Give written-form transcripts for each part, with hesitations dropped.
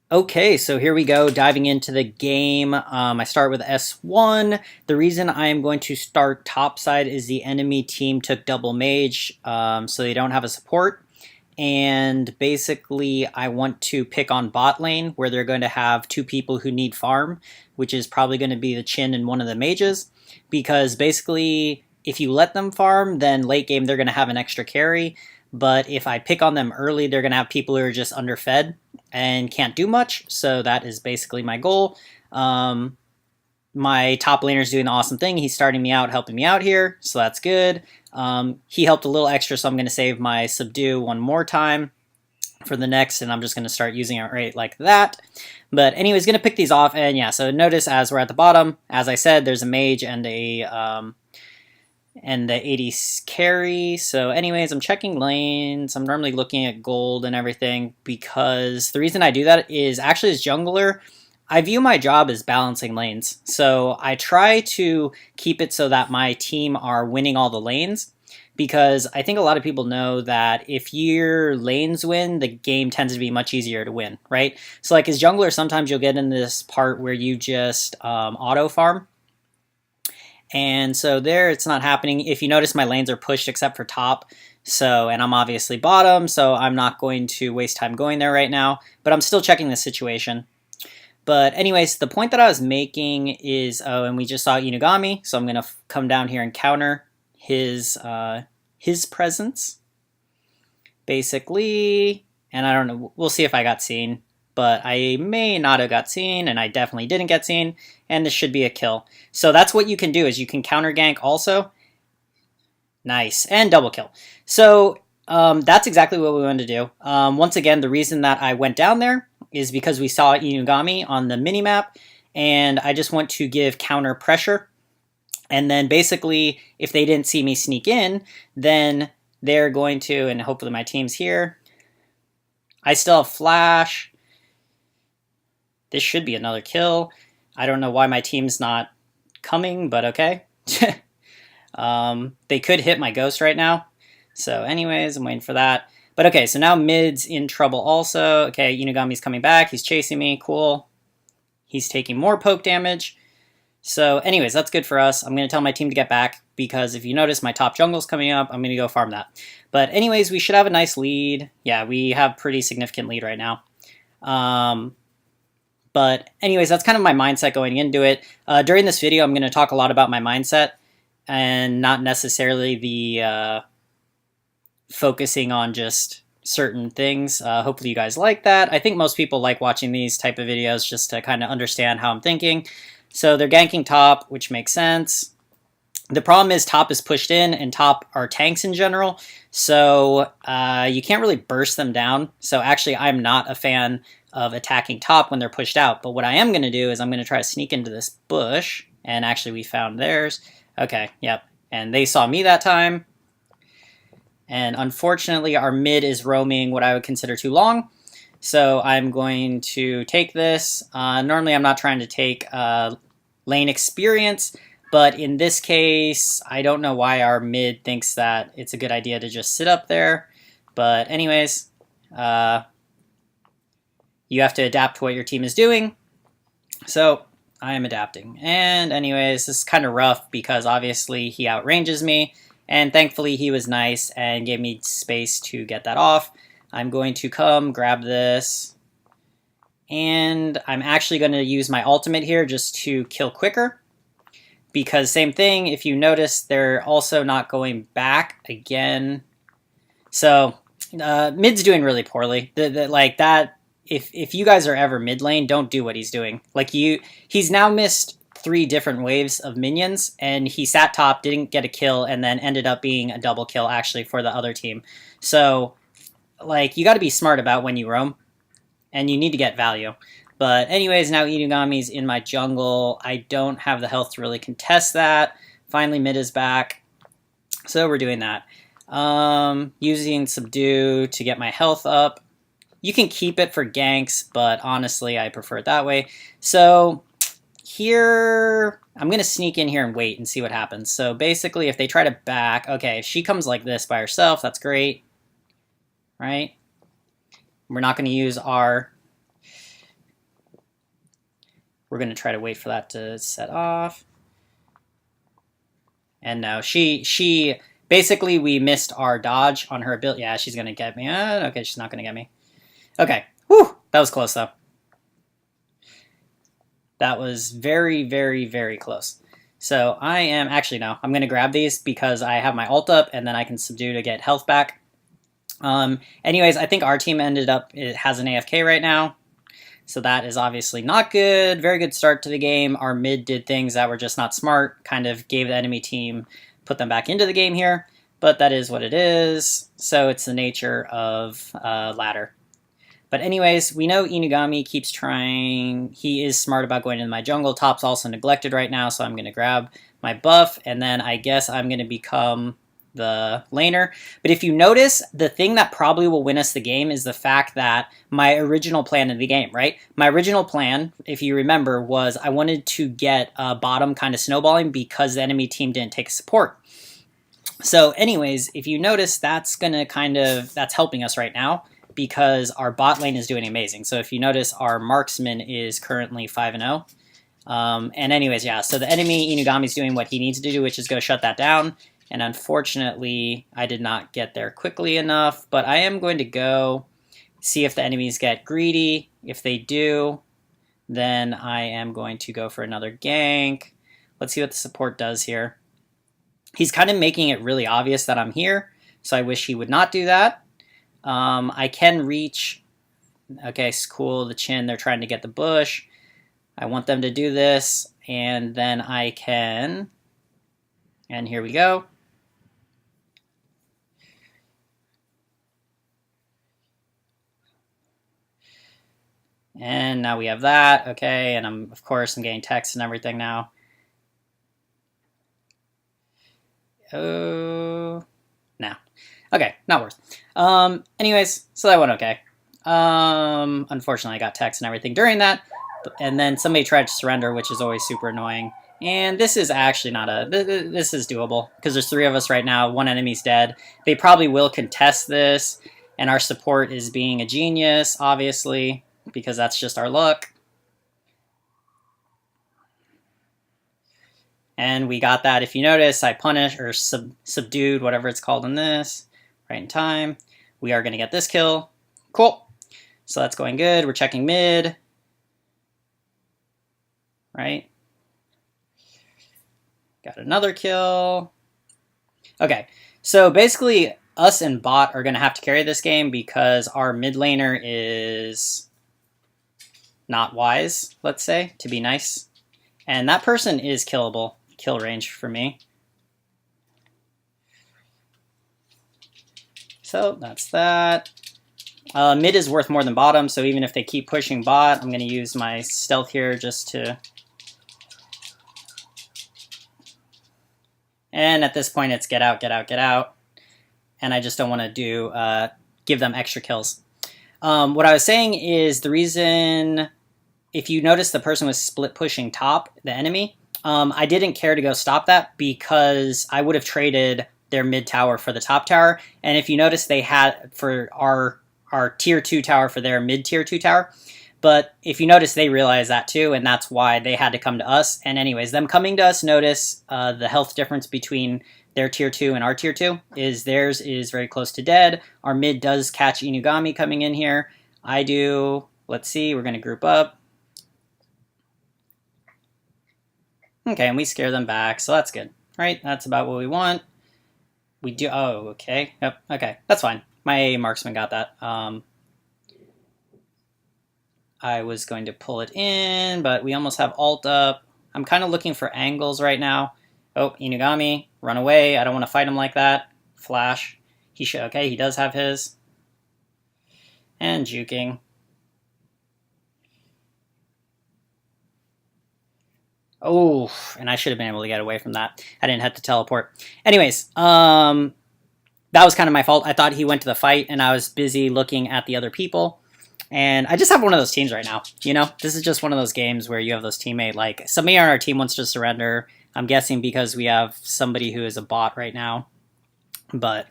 Okay, so here we go, diving into the game. I start with S1. The reason I am going to start topside is the enemy team took double mage, so they don't have a support. And basically, I want to pick on bot lane, where they're going to have two people who need farm, which is probably going to be the Chin and one of the mages. Because basically, if you let them farm, then late game they're going to have an extra carry. But if I pick on them early, they're going to have people who are just underfed and can't do much. So that is basically my goal. My top laner is doing the awesome thing. He's starting me out, helping me out here. So that's good. He helped a little extra, so I'm going to save my subdue one more time for the next, and I'm just going to start using it right like that. But anyways, going to pick these off, and yeah, so notice as we're at the bottom, as I said, there's a mage and the 80 carry. So anyways, I'm checking lanes. I'm normally looking at gold and everything, because the reason I do that is actually as jungler, I view my job as balancing lanes. So I try to keep it so that my team are winning all the lanes, because I think a lot of people know that if your lanes win, the game tends to be much easier to win, right? So like as jungler, sometimes you'll get in this part where you just auto farm. And so there it's not happening. If you notice, my lanes are pushed except for top. So, and I'm obviously bottom, so I'm not going to waste time going there right now, but I'm still checking the situation. But anyways, the point that I was making is, oh, and we just saw Inugami, so I'm going to come down here and counter his presence, basically. And I don't know, we'll see if I got seen, but I may not have got seen, and I definitely didn't get seen, and this should be a kill. So that's what you can do, is you can counter gank also. Nice, and double kill. So that's exactly what we wanted to do. Once again, the reason that I went down there is because we saw Inugami on the minimap, and I just want to give counter pressure. And then basically, if they didn't see me sneak in, then they're going to, and hopefully my team's here. I still have flash. This should be another kill. I don't know why my team's not coming, but okay. They could hit my ghost right now. So anyways, I'm waiting for that. But okay, so now mid's in trouble also. Okay, Inugami's coming back. He's chasing me. Cool. He's taking more poke damage. So anyways, that's good for us. I'm going to tell my team to get back, because if you notice, my top jungle's coming up. I'm going to go farm that. But anyways, we should have a nice lead. Yeah, we have pretty significant lead right now. But anyways, that's kind of my mindset going into it. During this video, I'm going to talk a lot about my mindset and not necessarily the focusing on just certain things. Hopefully you guys like that. I think most people like watching these type of videos just to kind of understand how I'm thinking. So they're ganking top, which makes sense. The problem is top is pushed in, and top are tanks in general. So you can't really burst them down. So actually, I'm not a fan of attacking top when they're pushed out. But what I am going to do is I'm going to try to sneak into this bush. And actually, we found theirs. Okay, yep. And they saw me that time. And unfortunately, our mid is roaming what I would consider too long. So I'm going to take this. Normally, I'm not trying to take lane experience. But in this case, I don't know why our mid thinks that it's a good idea to just sit up there. But anyways, you have to adapt to what your team is doing. So I am adapting. And anyways, this is kind of rough because obviously he outranges me. And thankfully he was nice and gave me space to get that off. I'm going to come grab this. And I'm actually going to use my ultimate here just to kill quicker. Because same thing, if you notice, they're also not going back again. So mid's doing really poorly. Like that. If you guys are ever mid lane, don't do what he's doing. Like he's now missed 3 different waves of minions, and he sat top, didn't get a kill, and then ended up being a double kill actually for the other team. So, like, you got to be smart about when you roam, and you need to get value. But anyways, now Inugami's in my jungle. I don't have the health to really contest that. Finally, mid is back, so we're doing that. Using subdue to get my health up. You can keep it for ganks, but honestly, I prefer it that way. So here, I'm going to sneak in here and wait and see what happens. So basically, if they try to back, okay, if she comes like this by herself, that's great, right? We're not going to use our We're going to try to wait for that to set off. And no, she basically, we missed our dodge on her ability. Yeah, she's going to get me. Okay, she's not going to get me. Okay. Whew, that was close, though. That was very, very, very close. So I am, actually, no, I'm going to grab these because I have my ult up, and then I can subdue to get health back. Anyways, I think our team ended up, it has an AFK right now. So that is obviously not good. Very good start to the game. Our mid did things that were just not smart, kind of gave the enemy team, put them back into the game here. But that is what it is. So it's the nature of ladder. But anyways, we know Inugami keeps trying. He is smart about going into my jungle. Top's also neglected right now, so I'm going to grab my buff. And then I guess I'm going to become the laner. But if you notice, the thing that probably will win us the game is the fact that my original plan in the game, right? My original plan, if you remember, was I wanted to get bottom kind of snowballing because the enemy team didn't take support. So anyways, if you notice, that's gonna that's helping us right now because our bot lane is doing amazing. So if you notice, our marksman is currently 5-0. And anyways, yeah, so the enemy Inugami's doing what he needs to do, which is go shut that down. And unfortunately, I did not get there quickly enough, but I am going to go see if the enemies get greedy. If they do, then I am going to go for another gank. Let's see what the support does here. He's kind of making it really obvious that I'm here, so I wish he would not do that. I can reach... Okay, cool, the Chin, they're trying to get the bush. I want them to do this, and then I can... And here we go. And now we have that, okay, and of course I'm getting text and everything now. Oh, no. Okay, not worth. Anyways, so that went okay. Unfortunately I got text and everything during that, and then somebody tried to surrender, which is always super annoying. And this is actually not this is doable, because there's 3 of us right now, 1 enemy's dead. They probably will contest this, and our support is being a genius, obviously, because that's just our luck. And we got that. If you notice, I punished, or subdued, whatever it's called in this, right in time. We are going to get this kill. Cool. So that's going good. We're checking mid. Right? Got another kill. Okay, so basically us and bot are going to have to carry this game because our mid laner is not wise, let's say, to be nice. And that person is killable. Kill range for me. So that's that. Mid is worth more than bottom, so even if they keep pushing bot, I'm going to use my stealth here just to... And at this point, it's get out, get out, get out. And I just don't want to give them extra kills. What I was saying is the reason, if you notice the person was split pushing top, the enemy, I didn't care to go stop that because I would have traded their mid tower for the top tower. And if you notice, they had for our tier 2 tower for their mid tier 2 tower. But if you notice, they realized that too, and that's why they had to come to us. And anyways, them coming to us, notice the health difference between their tier 2 and our tier 2 is theirs is very close to dead. Our mid does catch Inugami coming in here. I do. Let's see, we're going to group up. Okay, and we scare them back, so that's good, right? That's about what we want. We do, oh, okay, yep, okay, that's fine. My marksman got that. I was going to pull it in, but we almost have ult up. I'm kind of looking for angles right now. Oh, Inugami, run away. I don't want to fight him like that. Flash. He should, okay, he does have his. And juking. Oh, and I should have been able to get away from that. I didn't have to teleport. Anyways, that was kind of my fault. I thought he went to the fight, and I was busy looking at the other people. And I just have one of those teams right now, you know? This is just one of those games where you have those teammate, like, somebody on our team wants to surrender. I'm guessing because we have somebody who is a bot right now. But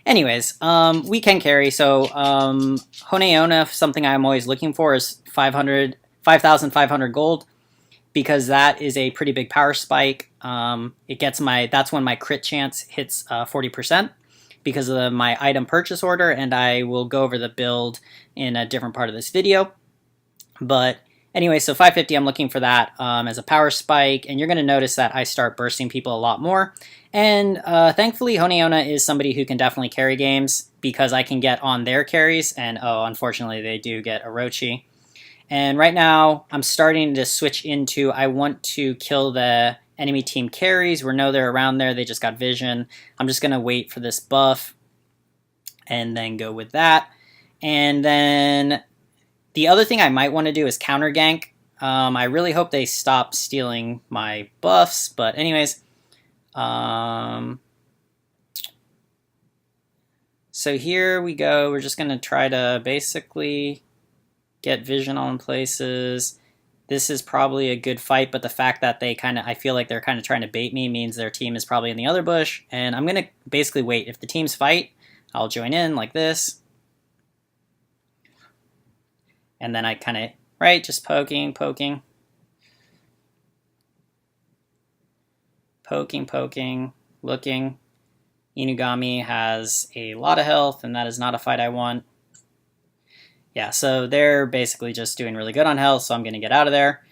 anyways, we can carry. So Hona Onna, something I'm always looking for is 5,500 gold. because that is a pretty big power spike. That's when my crit chance hits 40% because of my item purchase order, and I will go over the build in a different part of this video. But anyway, so 550, I'm looking for that as a power spike, and you're going to notice that I start bursting people a lot more. And thankfully, Hona Onna is somebody who can definitely carry games because I can get on their carries, and unfortunately, they do get Orochi. And right now, I'm starting to switch into, I want to kill the enemy team carries. We know they're around there. They just got vision. I'm just going to wait for this buff and then go with that. And then the other thing I might want to do is counter gank. I really hope they stop stealing my buffs. But anyways, so here we go. We're just going to try to basically get vision on places. This is probably a good fight, but the fact that I feel like they're kind of trying to bait me means their team is probably in the other bush, and I'm going to basically wait. If the teams fight, I'll join in like this. And then I kind of, just poking. Poking, looking. Inugami has a lot of health, and that is not a fight I want. Yeah, so they're basically just doing really good on health, so I'm going to get out of there.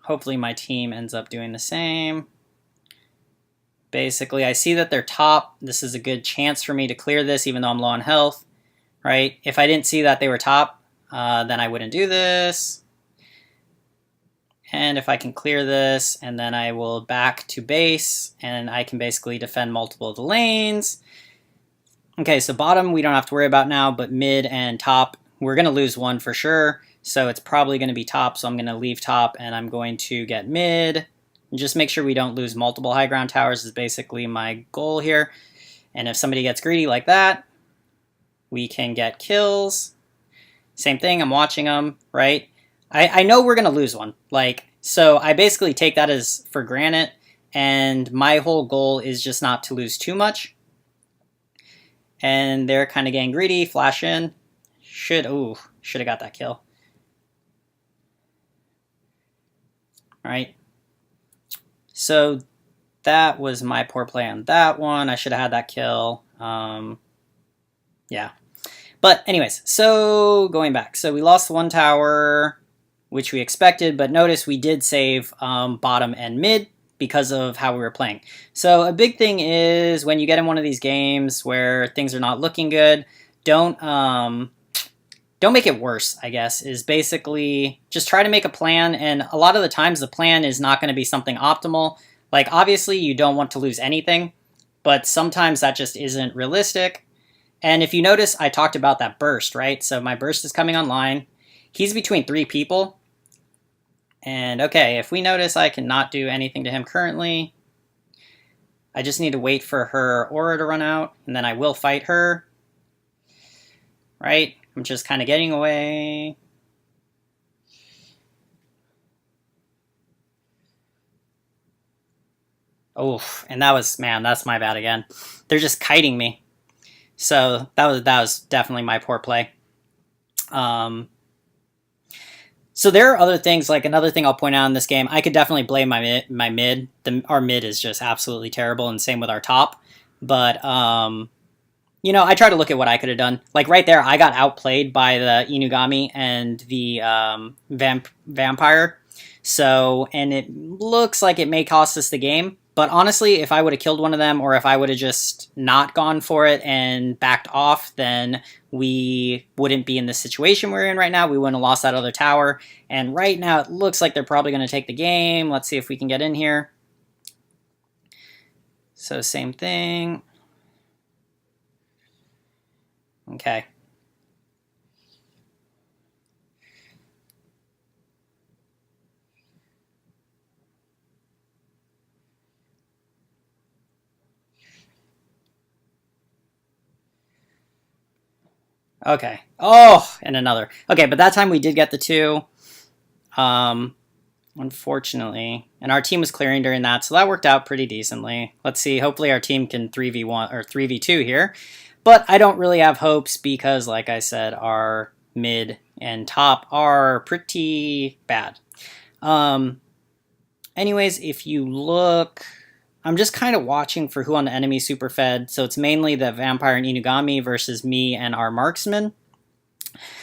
Hopefully my team ends up doing the same. Basically, I see that they're top. This is a good chance for me to clear this, even though I'm low on health, right? If I didn't see that they were top, then I wouldn't do this. And if I can clear this, and then I will back to base, and I can basically defend multiple of the lanes. Okay, so bottom we don't have to worry about now, but mid and top, we're going to lose one for sure. So it's probably going to be top, so I'm going to leave top, and I'm going to get mid. And just make sure we don't lose multiple high ground towers is basically my goal here. And if somebody gets greedy like that, we can get kills. Same thing, I'm watching them, right? I know we're going to lose one. So I basically take that as for granted, and my whole goal is just not to lose too much. And they're kind of getting greedy. Flash in. Should have got that kill. All right. So that was my poor play on that one. I should have had that kill. Yeah. But anyways, so going back. So we lost the one tower, which we expected. But notice we did save bottom and mid because of how we were playing. So a big thing is when you get in one of these games where things are not looking good, don't make it worse, I guess, is basically just try to make a plan. And a lot of the times the plan is not going to be something optimal. Like obviously you don't want to lose anything, but sometimes that just isn't realistic. And if you notice, I talked about that burst, right? So my burst is coming online. He's between 3 people. And okay, if we notice I cannot do anything to him currently, I just need to wait for her aura to run out, and then I will fight her. Right? I'm just kind of getting away. Oh, and that was, man, that's my bad again. They're just kiting me. So that was definitely my poor play. So there are other things, like another thing I'll point out in this game, I could definitely blame my mid. Our mid is just absolutely terrible, and same with our top. But, you know, I try to look at what I could have done. Like right there, I got outplayed by the Inugami and the vampire. So, and it looks like it may cost us the game. But honestly, if I would have killed one of them, or if I would have just not gone for it and backed off, then we wouldn't be in the situation we're in right now. We wouldn't have lost that other tower. And right now, it looks like they're probably going to take the game. Let's see if we can get in here. So same thing. Okay. Okay. Oh, and another. Okay, but that time we did get the 2. Unfortunately. And our team was clearing during that, so that worked out pretty decently. Let's see. Hopefully our team can 3v1 or 3v2 here. But I don't really have hopes because, like I said, our mid and top are pretty bad. Um, anyways, if you look, I'm just kind of watching for who on the enemy super fed. So it's mainly the Vampire and Inugami versus me and our Marksman.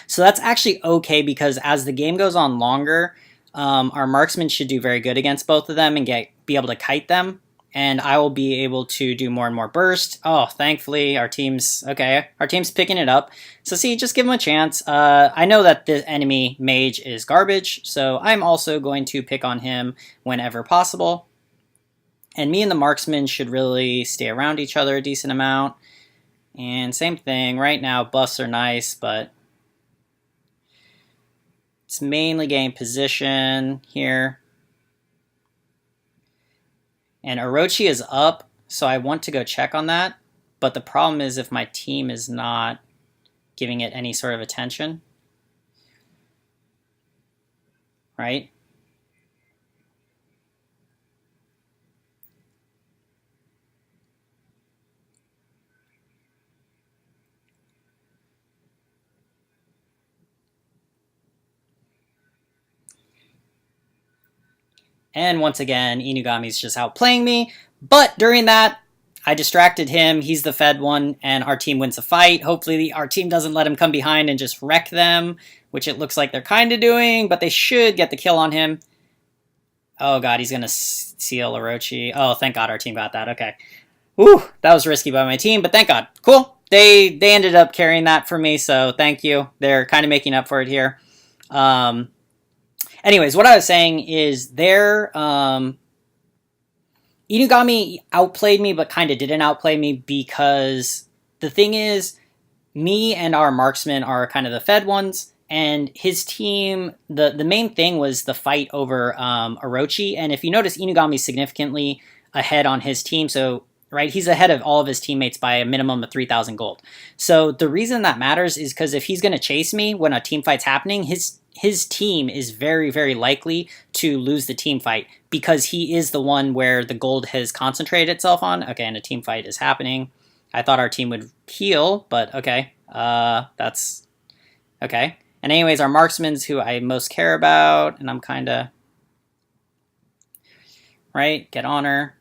So that's actually okay because as the game goes on longer, our Marksman should do very good against both of them and be able to kite them. And I will be able to do more and more burst. Oh, thankfully our team's okay. Our team's picking it up. So see, just give them a chance. I know that the enemy mage is garbage, so I'm also going to pick on him whenever possible. And me and the marksman should really stay around each other a decent amount. And same thing, right now buffs are nice, but it's mainly getting position here. And Orochi is up, so I want to go check on that. But the problem is if my team is not giving it any sort of attention. Right? And once again, Inugami's just outplaying me. But during that, I distracted him. He's the fed one, and our team wins a fight. Hopefully, our team doesn't let him come behind and just wreck them, which it looks like they're kind of doing, but they should get the kill on him. Oh, God, he's going to seal Orochi. Oh, thank God our team got that. Okay. Whew, that was risky by my team, but thank God. Cool. They ended up carrying that for me, so thank you. They're kind of making up for it here. Anyways, what I was saying is Inugami outplayed me, but kind of didn't outplay me because the thing is, me and our marksmen are kind of the fed ones, and his team, the main thing was the fight over Orochi, and if you notice, Inugami's significantly ahead on his team, so right, he's ahead of all of his teammates by a minimum of 3,000 gold. So the reason that matters is because if he's going to chase me when a team fight's happening, his team is very, very likely to lose the team fight because he is the one where the gold has concentrated itself on. Okay, and a team fight is happening. I thought our team would heal, but okay. That's okay. And anyways, our marksmen's who I most care about, and I'm kind of right. Get honor.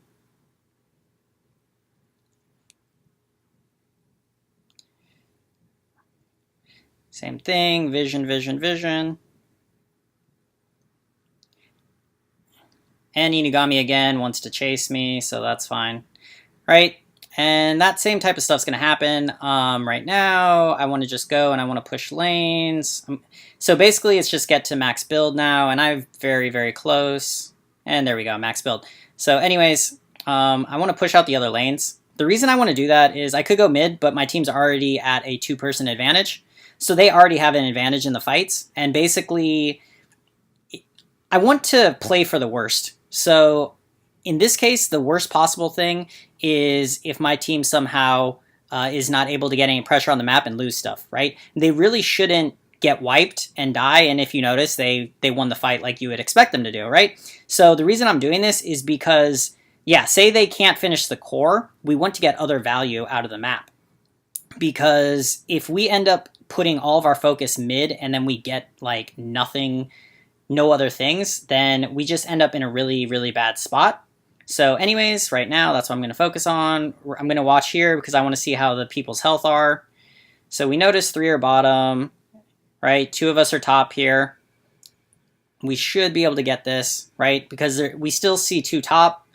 Same thing. Vision, vision, vision. And Inugami again wants to chase me, so that's fine. Right? And that same type of stuff's going to happen. Right now, I want to just go and I want to push lanes. So basically, it's just get to max build now, and I'm very, very close. And there we go, max build. So anyways, I want to push out the other lanes. The reason I want to do that is I could go mid, but my team's already at a 2-person advantage. So they already have an advantage in the fights. And basically, I want to play for the worst. So in this case, the worst possible thing is if my team somehow is not able to get any pressure on the map and lose stuff, right? They really shouldn't get wiped and die, and if you notice, they won the fight like you would expect them to do, right? So the reason I'm doing this is because, yeah, say they can't finish the core, we want to get other value out of the map. Because if we end up putting all of our focus mid and then we get like nothing, no other things, then we just end up in a really, really bad spot. So anyways, right now, that's what I'm going to focus on. I'm going to watch here because I want to see how the people's health are. So we notice 3 are bottom, right? 2 of us are top here. We should be able to get this, right? Because we still see 2 top.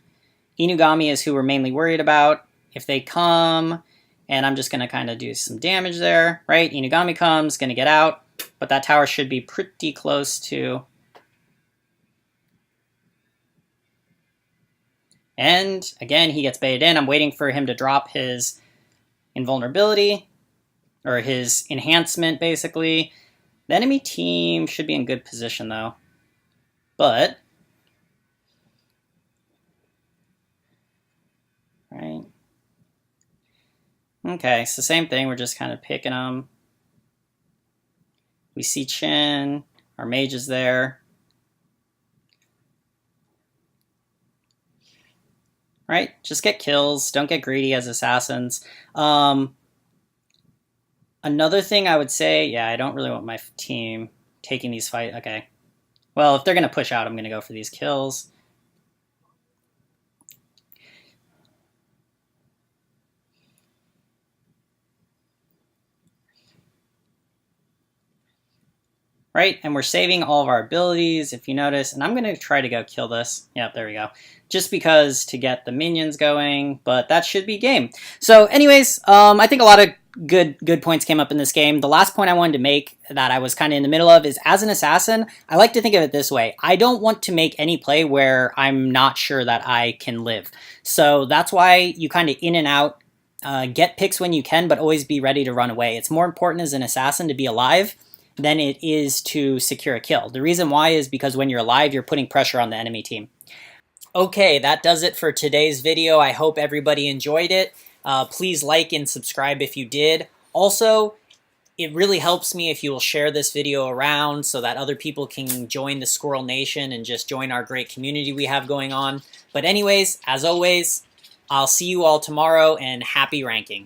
Inugami is who we're mainly worried about. If they come, and I'm just going to kind of do some damage there, right? Inugami comes, going to get out, but that tower should be pretty close to... And again, he gets baited in. I'm waiting for him to drop his invulnerability, or his enhancement, basically. The enemy team should be in good position, though. But... right. Okay, so same thing. We're just kind of picking them. We see Chin. Our mage is there. Right? Just get kills. Don't get greedy as assassins. Another thing I would say, yeah, I don't really want my team taking these fights. Okay. Well, if they're going to push out, I'm going to go for these kills. Right, and we're saving all of our abilities, if you notice, and I'm going to try to go kill this. Yep, there we go. Just because to get the minions going, but that should be game. So anyways, I think a lot of good points came up in this game. The last point I wanted to make that I was kind of in the middle of is, as an assassin, I like to think of it this way. I don't want to make any play where I'm not sure that I can live. So that's why you kind of in and out, get picks when you can, but always be ready to run away. It's more important as an assassin to be alive than it is to secure a kill. The reason why is because when you're alive, you're putting pressure on the enemy team. Okay, that does it for today's video. I hope everybody enjoyed it. Please like and subscribe if you did. Also, it really helps me if you will share this video around so that other people can join the Squirrel Nation and just join our great community we have going on. But anyways, as always, I'll see you all tomorrow, and happy ranking.